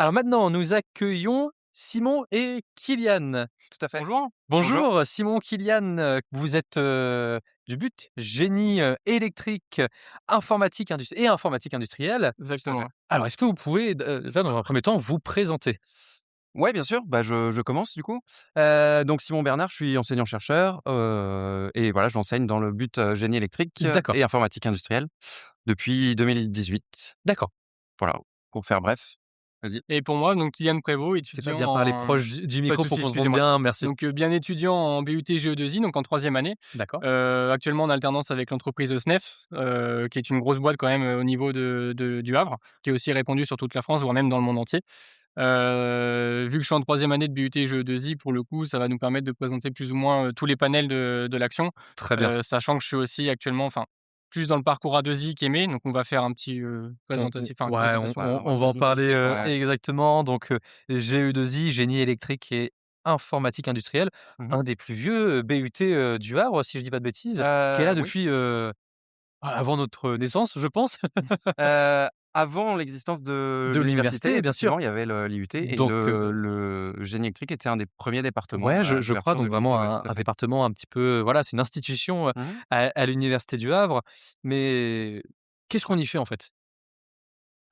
Alors maintenant, nous accueillons Simon et Kylian. Tout à fait. Bonjour. Bonjour. Bonjour Simon, Kylian, vous êtes, du but génie, électrique, informatique industrielle. Tout à fait. Exactement. Alors est-ce que vous pouvez déjà dans un premier temps vous présenter? Ouais, bien sûr, bah, je commence du coup. Donc Simon Bernard, je suis enseignant-chercheur, et voilà, j'enseigne dans le but, génie électrique D'accord, et informatique industrielle depuis 2018. d'accord. Voilà, pour faire bref. Vas-y. Et pour moi, donc Kylian Prévost, C'est pas étudiant bien parler en proche du pas de micro pour souci, qu'on se voit excusez-moi. bien, merci. Donc, bien étudiant en BUT Géodésie, donc en troisième année. D'accord. Actuellement en alternance avec l'entreprise SNEF, qui est une grosse boîte quand même, au niveau du Havre, qui est aussi répandue sur toute la France, voire même dans le monde entier. Vu que je suis en troisième année de BUT Géodésie, pour le coup, ça va nous permettre de présenter plus ou moins, tous les panels de l'action. Très bien. Sachant que je suis aussi actuellement plus dans le parcours A2I qu'Aimé, donc on va faire un petit, On présentatif enfin ouais, présentation, On va on va en présenter. parler, Ouais. exactement. Donc, GE2I, génie électrique et informatique industrielle, Mmh mh. un des plus vieux, BUT, du Havre, si je dis pas de bêtises, qui est là Oui. depuis, avant notre naissance, je pense, Avant l'existence de de l'université, l'université, bien sûr. effectivement, il y avait le l'IUT et Donc, le génie électrique était un des premiers départements ouais, à je crois l'ouverture de donc l'IUT, vraiment ouais, un tout à un fait. département un petit peu, voilà, c'est une institution, Mmh mh. à l'université du Havre. Mais qu'est-ce qu'on y fait, en fait?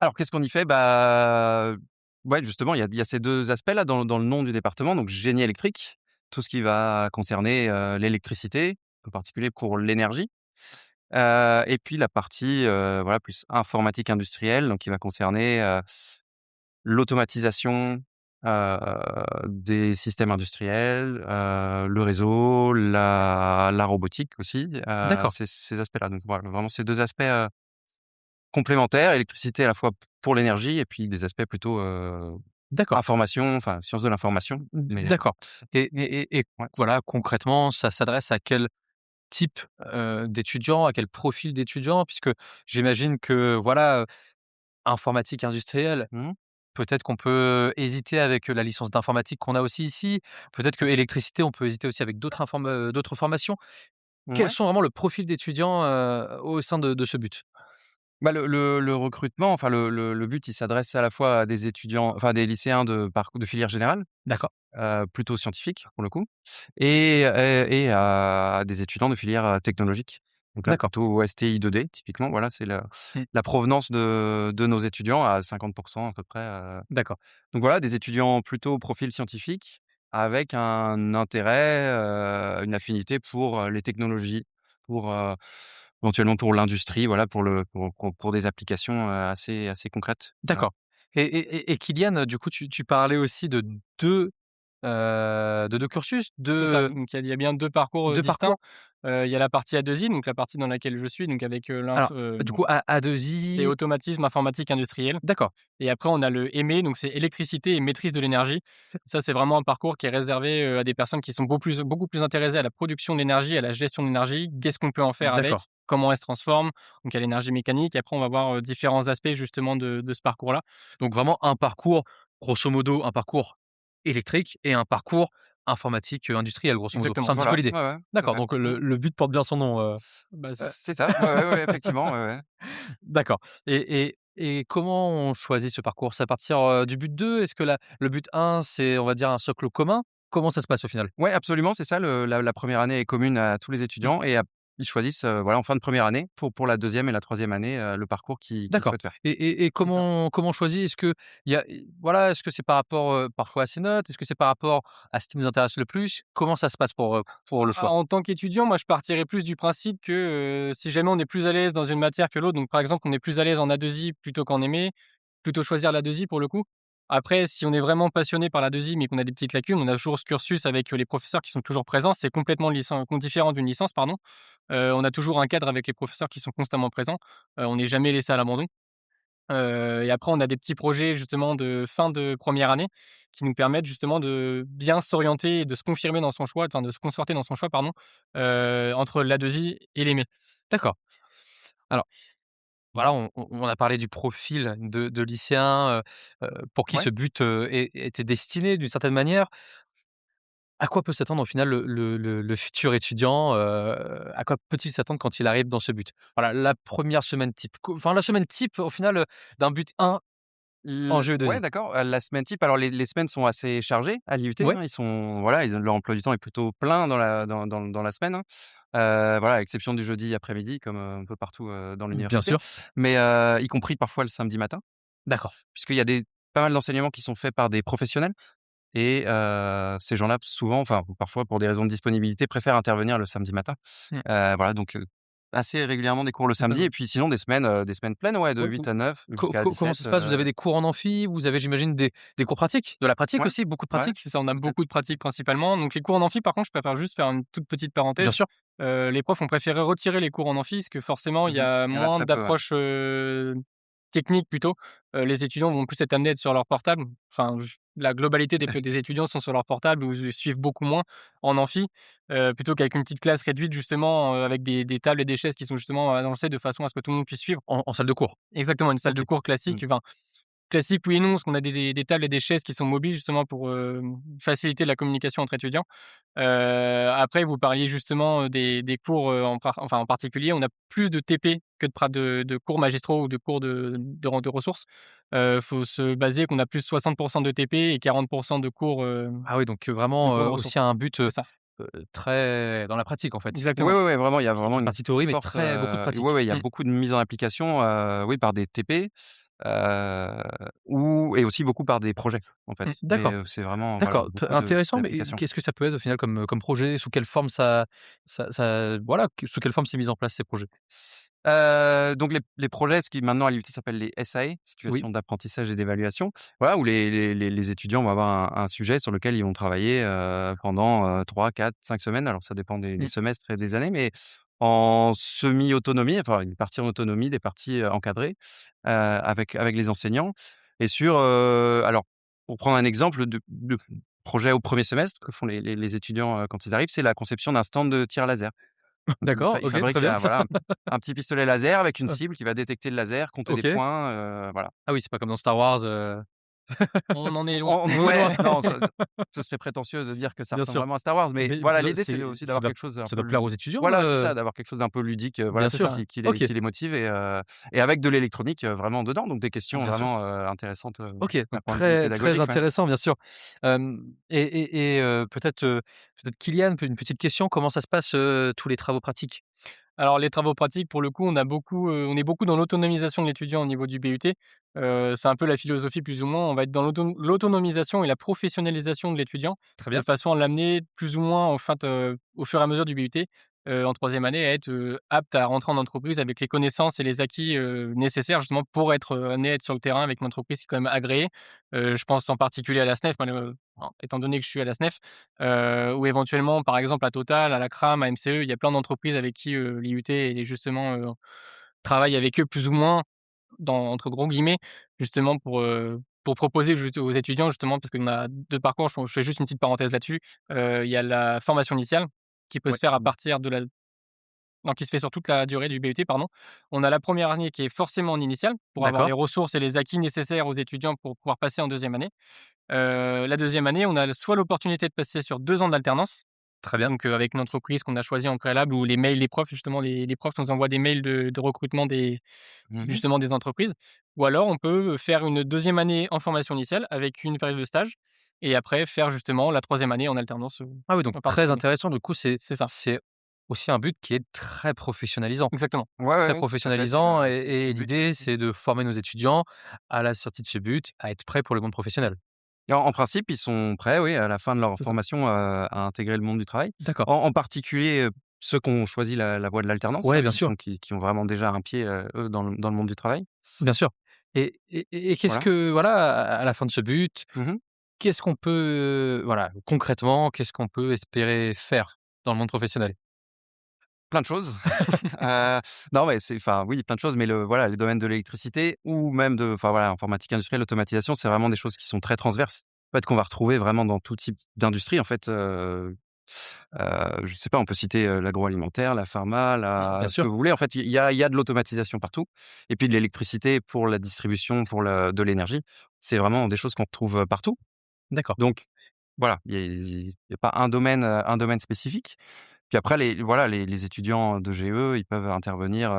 Alors qu'est-ce qu'on y fait? Bah, ouais, justement, il y a ces 2 aspects-là dans le nom du département, donc génie électrique, tout ce qui va concerner, l'électricité, en particulier pour l'énergie, et puis la partie, voilà, plus informatique industrielle, donc qui va concerner, l'automatisation, des systèmes industriels, le réseau, la robotique aussi, D'accord, ces aspects-là, donc voilà, vraiment ces 2 aspects, complémentaires, électricité à la fois pour l'énergie et puis des aspects plutôt, d'accord. information, enfin sciences de l'information, mais D'accord. Et ouais. voilà, concrètement, ça s'adresse à quel type, d'étudiants, à quel profil d'étudiants? Puisque j'imagine que voilà, informatique industrielle, Mmh. peut-être qu'on peut hésiter avec la licence d'informatique qu'on a aussi ici. Peut-être que électricité, on peut hésiter aussi avec d'autres formations. Quels Ouais. sont vraiment le profil d'étudiants, au sein de ce but? Bah, le recrutement, enfin le but, il s'adresse à la fois à des étudiants, enfin des lycéens de filière générale, D'accord, plutôt scientifiques pour le coup, et à des étudiants de filière, technologique. Donc là, d'accord. plutôt STI 2D typiquement, voilà, c'est Mmh. la provenance de nos étudiants à 50 à peu près, D'accord, donc voilà, des étudiants plutôt profil scientifique avec un intérêt, une affinité pour, les technologies, pour, éventuellement pour l'industrie, voilà, pour des applications, assez concrètes. Voilà. d'accord. Et Kylian, du coup, tu parlais aussi de 2 cursus, C'est ça, 2 donc il y a bien 2 parcours, 2 distincts. parcours? Il y a la partie A2I, donc la partie dans laquelle je suis, donc avec, Alors, du coup, c'est A2I, automatisme informatique industriel, d'accord, et après on a le EME, donc c'est électricité et maîtrise de l'énergie. Ça, c'est vraiment un parcours qui est réservé, à des personnes qui sont beaucoup plus intéressées à la production d'énergie, à la gestion de l'énergie. Qu'est-ce qu'on peut en faire avec? d'accord. Comment elle se transforme? Donc il y a l'énergie mécanique et après on va voir, différents aspects justement de ce parcours-là. Donc vraiment un parcours, grosso modo, un parcours électrique et un parcours informatique, industriel, grosso modo. Exactement, C'est un c'est petit peu ça. Voilà, l'idée? ouais, ouais, tout à D'accord, fait. donc Mmh. le but porte bien son nom, Bah, C'est ça, ouais, ouais, ouais, effectivement, ouais, ouais. d'accord. Et comment on choisit ce parcours? C'est à partir, du but 2? Est-ce que le but un, c'est, on va dire, un socle commun? Comment ça se passe au final? Ouais, absolument, c'est ça, la 1re année est commune à tous les Mmh. étudiants et ils choisissent, voilà, en fin de première année pour la deuxième et la troisième année, le parcours qu'ils D'accord. souhaitent faire. Et c'est ça. comment on choisit? Est-ce que il y a voilà, est-ce que c'est par rapport, parfois à ses notes? Est-ce que c'est par rapport à ce qui nous intéresse le plus? Comment ça se passe pour le choix? En tant qu'étudiant, moi, je partirais plus du principe que, si jamais on est plus à l'aise dans une matière que l'autre, donc par exemple, on est plus à l'aise en A2I plutôt qu'en aimé, plutôt choisir l'A2I pour le coup. Après, si on est vraiment passionné par l'A2I, mais qu'on a des petites lacunes, on a toujours ce cursus avec, les professeurs qui sont toujours présents. C'est complètement différent d'une licence, pardon. On a toujours un cadre avec les professeurs qui sont constamment présents. On n'est jamais laissé à l'abandon. Et après, on a des petits projets justement de fin de première année qui nous permettent justement de bien s'orienter et de se confirmer dans son choix, enfin de se conforter dans son choix, pardon, entre l'A2I et l'EME. D'accord. Alors voilà, on a parlé du profil de lycéens, pour qui Ouais. ce but, était destiné d'une certaine manière. À quoi peut s'attendre au final le futur étudiant, à quoi peut-il s'attendre quand il arrive dans ce but? Voilà, la première semaine type, enfin la semaine type au final, d'un but 1 en Ouais, GE2I? d'accord, la semaine type, alors les semaines sont assez chargées à l'IUT, Ouais, hein. Ils sont voilà, leur emploi du temps est plutôt plein dans la semaine, hein. Voilà, à l'exception du jeudi après-midi comme, un peu partout, dans bien l'université. sûr. Mais, y compris parfois le samedi matin, D'accord. puisqu'il y a pas mal d'enseignements qui sont faits par des professionnels et ces gens-là souvent, enfin, ou parfois pour des raisons de disponibilité, préfèrent intervenir le samedi matin. Mmh. Voilà donc, assez régulièrement des cours le samedi et D'accord. puis sinon des semaines pleines, ouais, de Ouais, 8 à 9 co jusqu'à co comment ça 17, se passe? Vous avez des cours en amphi? Vous avez, j'imagine, des cours pratiques? De la pratique ouais, aussi? Beaucoup de ouais, pratique? C'est ça, on a beaucoup de pratiques principalement. Donc les cours en amphi, par contre, je préfère juste faire une toute petite Bien parenthèse. sûr. Les profs ont préféré retirer les cours en amphi, parce que forcément, il y mmh a Il y en a moins très peu, ouais. d'approches, techniques plutôt. Les étudiants vont plus être amenés à être sur leur portable. Enfin, la globalité des étudiants sont sur leur portable ou suivent beaucoup moins en amphi, plutôt qu'avec une petite classe réduite justement, avec des tables et des chaises qui sont justement agencées de façon à ce que tout le monde puisse suivre. En salle de cours? Exactement, une salle de OK. cours Mmh. classique, enfin, classique oui et non, parce qu'on a des tables et des chaises qui sont mobiles justement pour, faciliter la communication entre étudiants. Après vous parliez justement, des cours, en particulier, on a plus de TP que de cours magistraux ou de cours de ressources. Faut se baser qu'on a plus 60 de TP et 40 de cours, Ah oui, donc de vraiment, cours de aussi ressources. un but, C'est ça, très dans la pratique, en fait. Ouais, exactement. ouais, ouais, vraiment, il y a vraiment Une une partie théorie, mais forte, très beaucoup de ouais, pratique. ouais, il y a Mmh. beaucoup de mise en application, oui, par des TP, ou et aussi beaucoup par des projets, en Mmh. fait. Mais, D'accord, c'est vraiment, voilà, d'accord, t beaucoup intéressant, mais d'applications. qu'est-ce que ça peut être au final comme projet? Sous quelle forme voilà, sous quelle forme c'est mis en place ces projets? Donc les projets, ce qui maintenant à l'IUT s'appelle les SAE, Oui, situations d'apprentissage et d'évaluation, voilà, où les étudiants vont avoir un sujet sur lequel ils vont travailler, pendant, 3, 4, 5 semaines. Alors ça dépend des Mmh. semestres et des années, mais en semi-autonomie, enfin une partie en autonomie, des parties, encadrées, avec les enseignants et sur, alors pour prendre un exemple de projet au premier semestre que font les étudiants, quand ils arrivent, c'est la conception d'un stand de tir laser. Donc d'accord, il OK, très fabrique bien. un voilà, un petit pistolet laser avec une cible qui va détecter le laser, compter les OK. points, voilà. Ah oui, c'est pas comme dans Star Wars, On en est loin, loin, Ouais, loin. non, ce serait prétentieux de dire que ça bien ressemble sûr. vraiment à Star Wars, mais Mais voilà, le l'idée c'est aussi d'avoir quelque chose un ça peu doit plaire aux étudiants, voilà, c'est ça, d'avoir quelque chose d'un peu ludique, bien voilà, C'est sûr. ça, ouais. OK, qui les motive et avec de l'électronique, vraiment dedans, donc des questions bien sûr. vraiment, intéressantes, OK, d'un donc point de vue très, très pédagogique, ouais. intéressant, bien sûr. Peut-être Kylian, une petite question, comment ça se passe, tous les travaux pratiques? Alors les travaux pratiques, pour le coup, on est beaucoup dans l'autonomisation de l'étudiant au niveau du BUT. C'est un peu la philosophie plus ou moins. On va être dans l'autonomisation et la professionnalisation de l'étudiant, Très de bien. façon à l'amener plus ou moins au fur et à mesure du BUT, en troisième année, à être, apte à rentrer en entreprise avec les connaissances et les acquis, nécessaires justement pour être, amené à être sur le terrain avec une entreprise qui est quand même agréée. Je pense en particulier à la SNEF, étant donné que je suis à la SNEF. Ou éventuellement, par exemple, à Total, à la CRAM, à MCE, il y a plein d'entreprises avec qui, l'IUT est justement, travaille avec eux plus ou moins dans entre gros guillemets, justement pour proposer juste aux étudiants justement parce qu'on a 2 parcours, je fais juste une petite parenthèse là-dessus. Il y a la formation initiale qui peut Ouais. se faire à partir de la non, qui se fait sur toute la durée du BUT, pardon. On a la première année qui est forcément en initiale pour avoir les D'accord, ressources et les acquis nécessaires aux étudiants pour pouvoir passer en deuxième année. La deuxième année, on a soit l'opportunité de passer sur 2 ans d'alternance, très bien. donc avec une entreprise qu'on a choisie en préalable ou les mails des profs justement, les profs nous envoient des mails de recrutement Mmh. justement des entreprises. Ou alors on peut, faire une deuxième année en formation initiale avec une période de stage et après faire justement la troisième année en alternance, Ah oui, donc en très particulier. intéressant, du coup, C'est ça, c'est aussi un but qui est très professionnalisant. exactement. Ouais, ouais, Très ouais, tout à fait, professionnalisant c'est et le but. l'idée, c'est de former nos étudiants à la sortie de ce but, à être prêts pour le monde professionnel. Et en principe, ils sont prêts, oui, à la fin de leur C'est ça. formation, à intégrer le monde du travail. D'accord. En particulier, ceux qui ont choisi la voie de l'alternance, Ouais, hein, bien sûr, qui ont vraiment déjà un pied, eux, dans le monde du travail. bien sûr. Et qu'est-ce Voilà. que voilà, à la fin de ce but, Mmh. qu'est-ce qu'on peut, voilà, concrètement, qu'est-ce qu'on peut espérer faire dans le monde professionnel? Plein de choses. Heu, non, mais enfin, oui, plein de choses, mais voilà, les domaines de l'électricité ou même enfin, voilà, informatique industrielle, automatisation, c'est vraiment des choses qui sont très transverses. En fait, qu'on va retrouver vraiment dans tout type d'industrie, en fait, je sais pas, on peut citer, l'agroalimentaire, la pharma, Bien la ce que sûr, vous voulez. En fait, il y a de l'automatisation partout et puis de l'électricité pour la distribution, pour de l'énergie. C'est vraiment des choses qu'on retrouve, partout. d'accord. Donc voilà, il y a pas un domaine spécifique. Puis après voilà, les étudiants de GE, ils peuvent intervenir,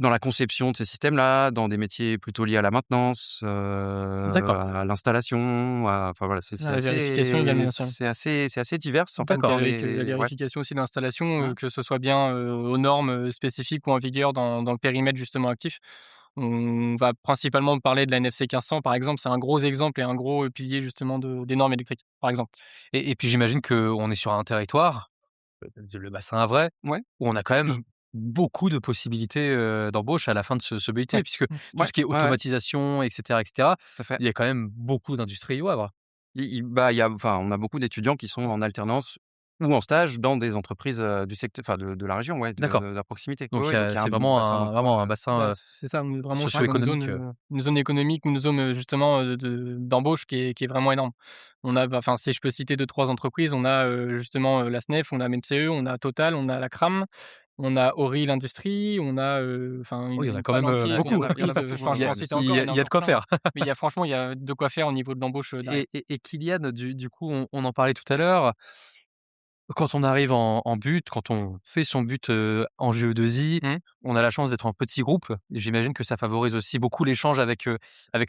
dans la conception de ces systèmes-là, dans des métiers plutôt liés à la maintenance, D'accord. à l'installation, enfin voilà, À la vérification également aussi, hein. c'est assez divers en fait D'accord. dans Avec, la les ouais. vérification aussi d'installation, Mmh. que ce soit bien, aux normes, spécifiques ou en vigueur dans le périmètre justement actif. On va principalement parler de la NFC 1500 par exemple, c'est un gros exemple et un gros, pilier justement des normes électriques, par exemple. Et puis j'imagine qu'on est sur un territoire, le bassin havrais, Ouais. où on a quand même beaucoup de possibilités, d'embauche à la fin de ce BUT, Ouais. puisque Mmh. tout Ouais, ce qui est ouais, ouais, automatisation et cetera, tout à fait. il y a quand même beaucoup d'industries au Havre. Il y a enfin, on a beaucoup d'étudiants qui sont en alternance ou en stage dans des entreprises, du secteur enfin de la région, ouais, D'accord. de la proximité. Oui, Donc oui, donc il y a un c'est vraiment bassin d'emploi, un bassin, Bah, c'est ça, on est vraiment sur socio-économique, une zone économique, une zone, justement, d'embauche qui est vraiment énorme. On a, bah, enfin, si je peux citer deux trois entreprises, on a, justement, la SNEF, on a MCE, on a Total, on a la CRAM, on a Oril Industrie, on a, enfin oui, il y en a une quand même, palanquée beaucoup. il y en a d'entreprises, beaucoup, enfin, Il je y peux a en citer encore, il y en a il y a de encore quoi plein. faire. Mais il y a franchement, il y a de quoi faire au niveau de l'embauche, derrière. Et Kylian, du coup, on en parlait tout à l'heure, quand on arrive en but, quand on fait son but, en GE2I, Mmh. on a la chance d'être en petit groupe. J'imagine que ça favorise aussi beaucoup l'échange avec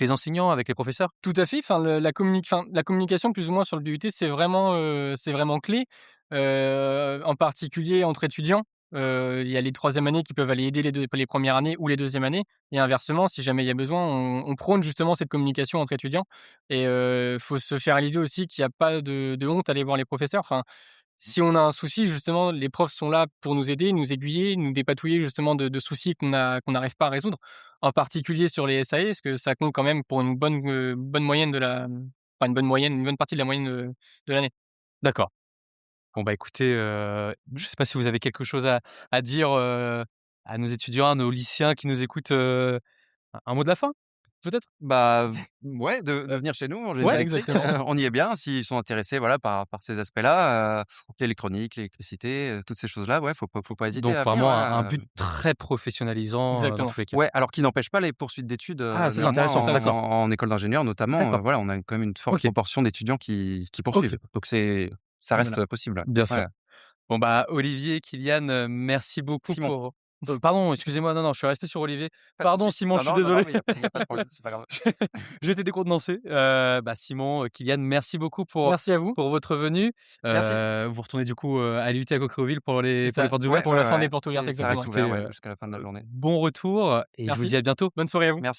les enseignants, avec les professeurs? Tout à fait, enfin la communication plus ou moins sur le DUT, c'est vraiment clé, en particulier entre étudiants. Il y a les 3e années qui peuvent aller aider les premières années ou les 2e années et inversement, si jamais il y a besoin, on prône justement cette communication entre étudiants et faut se faire à l'idée aussi qu'il y a pas de honte à aller voir les professeurs. Enfin, si on a un souci, justement, les profs sont là pour nous aider, nous aiguiller, nous dépatouiller justement de soucis qu'on n'arrive pas à résoudre. En particulier sur les SAE, parce que ça compte quand même pour une bonne moyenne enfin une bonne moyenne, une bonne partie de la moyenne, de l'année. D'accord. Bon, bah, écoutez, je sais pas si vous avez quelque chose à dire, à nos étudiants, à nos lycéens qui nous écoutent, un mot de la fin, peut-être? Bah, ouais, de venir chez nous en C'est génie ça électrique, exactement. on y est bien s'ils sont intéressés, voilà, par ces aspects-là, l'électronique, l'électricité, toutes ces choses-là, ouais, faut pas hésiter Donc à venir, vraiment ouais, un but très professionnalisant, dans Exactement. tous les cas. ouais, alors qui n'empêche pas les poursuites d'études, Ah, ça c'est néanmoins intéressant, d'accord, en école d'ingénieur notamment, d'accord, voilà, on a quand même une forte OK, proportion d'étudiants qui OK, poursuivent. Donc ça reste, Voilà. possible, bien ouais. sûr. Ouais. Bon, bah, Olivier, Kylian, merci beaucoup Simon. pour pardon, excusez-moi, non, non, je suis resté sur Olivier. Pas de Pardon souci. Simon, Non, je suis non, non, non, désolé. mais il y a pas de problème, c'est pas grave. J'ai été décontenancé. Bah, Simon, Kylian, merci beaucoup Merci à vous. pour votre venue. Merci. Vous retournez du coup, à l'UT à Coqueroville C'est pour les ça, portes Ouais, ouvertes? pour ouais, la ouais, fin des ouais, portes ouvertes, ça exactement. reste Écoutez, ouvert, ouais, jusqu'à la fin de la journée. bon retour et je vous dis Merci. à bientôt. Bonne soirée à vous. Merci.